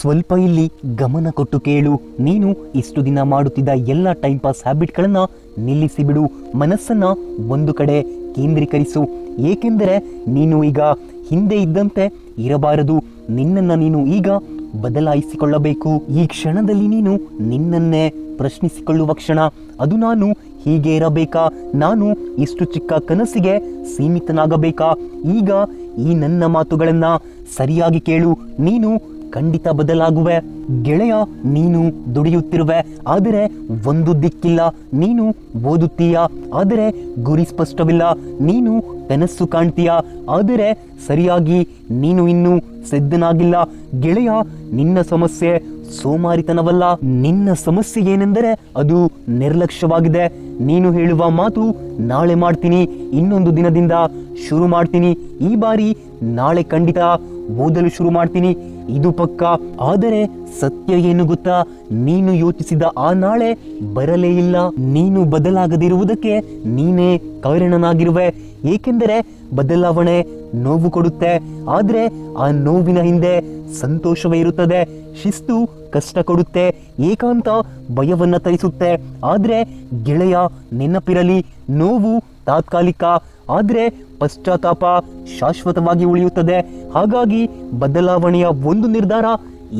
ಸ್ವಲ್ಪ ಇಲ್ಲಿ ಗಮನ ಕೊಟ್ಟು ಕೇಳು. ನೀನು ಇಷ್ಟು ದಿನ ಮಾಡುತ್ತಿದ್ದ ಎಲ್ಲ ಟೈಮ್ ಪಾಸ್ ಹ್ಯಾಬಿಟ್ಗಳನ್ನು ನಿಲ್ಲಿಸಿ ಬಿಡು. ಮನಸ್ಸನ್ನ ಒಂದು ಕಡೆ ಕೇಂದ್ರೀಕರಿಸು. ಏಕೆಂದರೆ ನೀನು ಈಗ ಹಿಂದೆ ಇದ್ದಂತೆ ಇರಬಾರದು. ನಿನ್ನನ್ನು ನೀನು ಈಗ ಬದಲಾಯಿಸಿಕೊಳ್ಳಬೇಕು. ಈ ಕ್ಷಣದಲ್ಲಿ ನೀನು ನಿನ್ನನ್ನೇ ಪ್ರಶ್ನಿಸಿಕೊಳ್ಳುವ ಕ್ಷಣ. ಅದು ನಾನು ಹೀಗೆ ಇರಬೇಕಾ? ನಾನು ಇಷ್ಟು ಚಿಕ್ಕ ಕನಸಿಗೆ ಸೀಮಿತನಾಗಬೇಕಾ? ಈಗ ಈ ನನ್ನ ಮಾತುಗಳನ್ನ ಸರಿಯಾಗಿ ಕೇಳು. ನೀನು ಖಂಡಿತ ಬದಲಾಗುವೆ ಗೆಳೆಯ. ನೀನು ದುಡಿಯುತ್ತಿರುವೆ, ಆದರೆ ಒಂದು ದಿಕ್ಕಿಲ್ಲ. ನೀನು ಓದುತ್ತೀಯ, ಆದರೆ ಗುರಿ ಸ್ಪಷ್ಟವಿಲ್ಲ. ನೀನು ಕನಸು ಕಾಣ್ತೀಯ, ಆದರೆ ಸರಿಯಾಗಿ ನೀನು ಇನ್ನೂ ಸಿದ್ಧನಾಗಿಲ್ಲ. ಗೆಳೆಯ, ನಿನ್ನ ಸಮಸ್ಯೆ ಸೋಮಾರಿತನವಲ್ಲ. ನಿನ್ನ ಸಮಸ್ಯೆ ಏನೆಂದರೆ ಅದು ನಿರ್ಲಕ್ಷ್ಯವಾಗಿದೆ. ನೀನು ಹೇಳುವ ಮಾತು ನಾಳೆ ಮಾಡ್ತೀನಿ, ಇನ್ನೊಂದು ದಿನದಿಂದ ಶುರು ಮಾಡ್ತೀನಿ, ಈ ಬಾರಿ ನಾಳೆ ಖಂಡಿತ ಓದಲು ಶುರು ಮಾಡ್ತೀನಿ, ಇದು ಪಕ್ಕ. ಆದರೆ ಸತ್ಯ ಏನು ಗೊತ್ತಾ? ನೀನು ಯೋಚಿಸಿದ ಆ ನಾಳೆ ಬರಲೇ ಇಲ್ಲ. ನೀನು ಬದಲಾಗದಿರುವುದಕ್ಕೆ ನೀನೇ ಕಾರಣನಾಗಿರುವೆ. ಏಕೆಂದರೆ ಬದಲಾವಣೆ ನೋವು ಕೊಡುತ್ತೆ, ಆದ್ರೆ ಆ ನೋವಿನ ಹಿಂದೆ ಸಂತೋಷವೇ ಇರುತ್ತದೆ. ಶಿಸ್ತು ಕಷ್ಟ ಕೊಡುತ್ತೆ, ಏಕಾಂತ ಭಯವನ್ನ ತರಿಸುತ್ತೆ. ಆದ್ರೆ ಗೆಳೆಯ, ನೆನಪಿರಲಿ, ನೋವು ತಾತ್ಕಾಲಿಕ, ಆದ್ರೆ ಪಶ್ಚಾತ್ತಾಪ ಶಾಶ್ವತವಾಗಿ ಉಳಿಯುತ್ತದೆ. ಹಾಗಾಗಿ ಬದಲಾವಣೆಯ ಒಂದು ನಿರ್ಧಾರ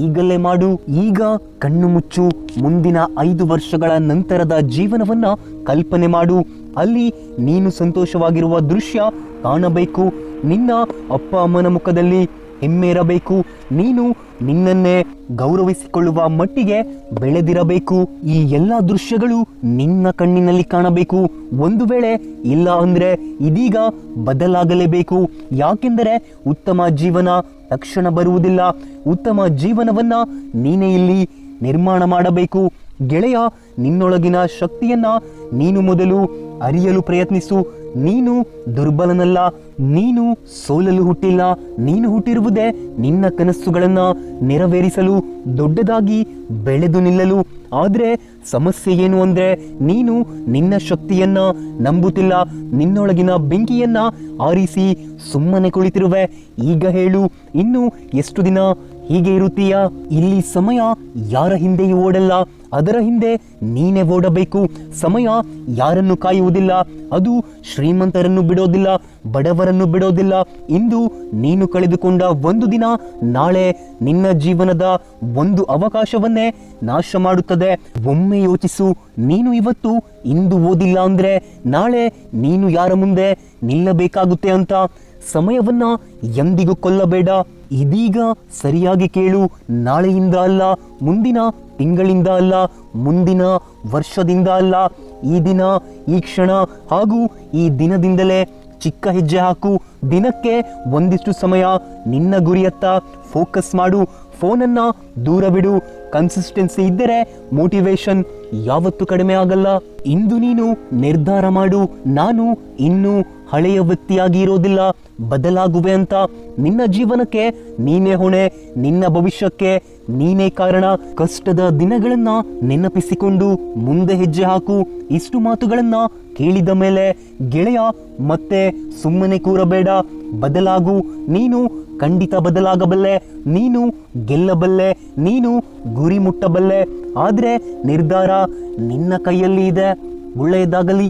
ಈಗಲೇ ಮಾಡು. ಈಗ ಕಣ್ಣು ಮುಚ್ಚು. ಮುಂದಿನ 5 ವರ್ಷಗಳ ನಂತರದ ಜೀವನವನ್ನ ಕಲ್ಪನೆ ಮಾಡು. ಅಲ್ಲಿ ನೀನು ಸಂತೋಷವಾಗಿರುವ ದೃಶ್ಯ ಕಾಣಬೇಕು. ನಿನ್ನ ಅಪ್ಪ ಅಮ್ಮನ ಮುಖದಲ್ಲಿ ಹೆಮ್ಮೆ ಇರಬೇಕು. ನೀನು ನಿನ್ನನ್ನೇ ಗೌರವಿಸಿಕೊಳ್ಳುವ ಮಟ್ಟಿಗೆ ಬೆಳೆದಿರಬೇಕು. ಈ ಎಲ್ಲ ದೃಶ್ಯಗಳು ನಿನ್ನ ಕಣ್ಣಿನಲ್ಲಿ ಕಾಣಬೇಕು. ಒಂದು ವೇಳೆ ಇಲ್ಲ ಅಂದ್ರೆ ಇದೀಗ ಬದಲಾಗಲೇಬೇಕು. ಯಾಕೆಂದರೆ ಉತ್ತಮ ಜೀವನ ತಕ್ಷಣ ಬರುವುದಿಲ್ಲ. ಉತ್ತಮ ಜೀವನವನ್ನ ನೀನೇ ಇಲ್ಲಿ ನಿರ್ಮಾಣ ಮಾಡಬೇಕು. ಗೆಳೆಯ, ನಿನ್ನೊಳಗಿನ ಶಕ್ತಿಯನ್ನ ನೀನು ಮೊದಲು ಅರಿಯಲು ಪ್ರಯತ್ನಿಸು. ನೀನು ದುರ್ಬಲನಲ್ಲ, ನೀನು ಸೋಲಲು ಹುಟ್ಟಿಲ್ಲ. ನೀನು ಹುಟ್ಟಿರುವುದೇ ನಿನ್ನ ಕನಸುಗಳನ್ನ ನೆರವೇರಿಸಲು, ದೊಡ್ಡದಾಗಿ ಬೆಳೆದು ನಿಲ್ಲಲು. ಆದ್ರೆ ಸಮಸ್ಯೆ ಏನು ಅಂದ್ರೆ ನೀನು ನಿನ್ನ ಶಕ್ತಿಯನ್ನ ನಂಬುತ್ತಿಲ್ಲ. ನಿನ್ನೊಳಗಿನ ಬೆಂಕಿಯನ್ನ ಆರಿಸಿ ಸುಮ್ಮನೆ ಕುಳಿತಿರುವೆ. ಈಗ ಹೇಳು, ಇನ್ನು ಎಷ್ಟು ದಿನ ಹೀಗೆ ಇರುತ್ತೀಯ? ಇಲ್ಲಿ ಸಮಯ ಯಾರ ಹಿಂದೆಯೂ ಓಡಲ್ಲ, ಅದರ ಹಿಂದೆ ನೀನೇ ಓಡಬೇಕು. ಸಮಯ ಯಾರನ್ನು ಕಾಯುವುದಿಲ್ಲ, ಅದು ಶ್ರೀಮಂತರನ್ನು ಬಿಡೋದಿಲ್ಲ, ಬಡವರನ್ನು ಬಿಡೋದಿಲ್ಲ. ಇಂದು ನೀನು ಕಳೆದುಕೊಂಡ ಒಂದು ದಿನ ನಾಳೆ ನಿನ್ನ ಜೀವನದ ಒಂದು ಅವಕಾಶವನ್ನೇ ನಾಶ ಮಾಡುತ್ತದೆ. ಒಮ್ಮೆ ಯೋಚಿಸು, ನೀನು ಇವತ್ತು ಇಂದು ಓದಿಲ್ಲ ಅಂದ್ರೆ ನಾಳೆ ನೀನು ಯಾರ ಮುಂದೆ ನಿಲ್ಲಬೇಕಾಗುತ್ತೆ ಅಂತ. ಸಮಯವನ್ನ ಎಂದಿಗೂ ಕೊಲ್ಲಬೇಡ. ಇದೀಗ ಸರಿಯಾಗಿ ಕೇಳು. ನಾಳೆಯಿಂದ ಅಲ್ಲ, ಮುಂದಿನ ತಿಂಗಳಿಂದ ಅಲ್ಲ, ಮುಂದಿನ ವರ್ಷದಿಂದ ಅಲ್ಲ, ಈ ದಿನ, ಈ ಕ್ಷಣ ಹಾಗೂ ಈ ದಿನದಿಂದಲೇ ಚಿಕ್ಕ ಹೆಜ್ಜೆ ಹಾಕು. ದಿನಕ್ಕೆ ಒಂದಿಷ್ಟು ಸಮಯ ನಿನ್ನ ಗುರಿಯತ್ತ ಫೋಕಸ್ ಮಾಡು. ಫೋನನ್ನ ದೂರ ಬಿಡು. ಕನ್ಸಿಸ್ಟೆನ್ಸಿ ಇದ್ದರೆ ಮೋಟಿವೇಶನ್ ಯಾವತ್ತೂ ಕಡಿಮೆ ಆಗಲ್ಲ. ಇಂದು ನೀನು ನಿರ್ಧಾರ ಮಾಡು, ನಾನು ಇನ್ನು ಹಳೆಯ ವ್ಯಕ್ತಿಯಾಗಿ ಇರೋದಿಲ್ಲ, ಬದಲಾಗುವೆ ಅಂತ. ನಿನ್ನ ಜೀವನಕ್ಕೆ ನೀನೇ ಹೊಣೆ, ನಿನ್ನ ಭವಿಷ್ಯಕ್ಕೆ ನೀನೇ ಕಾರಣ. ಕಷ್ಟದ ದಿನಗಳನ್ನ ನೆನಪಿಸಿಕೊಂಡು ಮುಂದೆ ಹೆಜ್ಜೆ ಹಾಕು. ಇಷ್ಟು ಮಾತುಗಳನ್ನ ಕೇಳಿದ ಮೇಲೆ ಗೆಳೆಯ, ಮತ್ತೆ ಸುಮ್ಮನೆ ಕೂರಬೇಡ, ಬದಲಾಗು. ನೀನು ಖಂಡಿತ ಬದಲಾಗಬಲ್ಲೆ, ನೀನು ಗೆಲ್ಲಬಲ್ಲೆ, ನೀನು ಗುರಿ ಮುಟ್ಟಬಲ್ಲೆ. ಆದ್ರೆ ನಿರ್ಧಾರ ನಿನ್ನ ಕೈಯಲ್ಲಿ ಇದೆ. ಒಳ್ಳೆಯದಾಗಲಿ.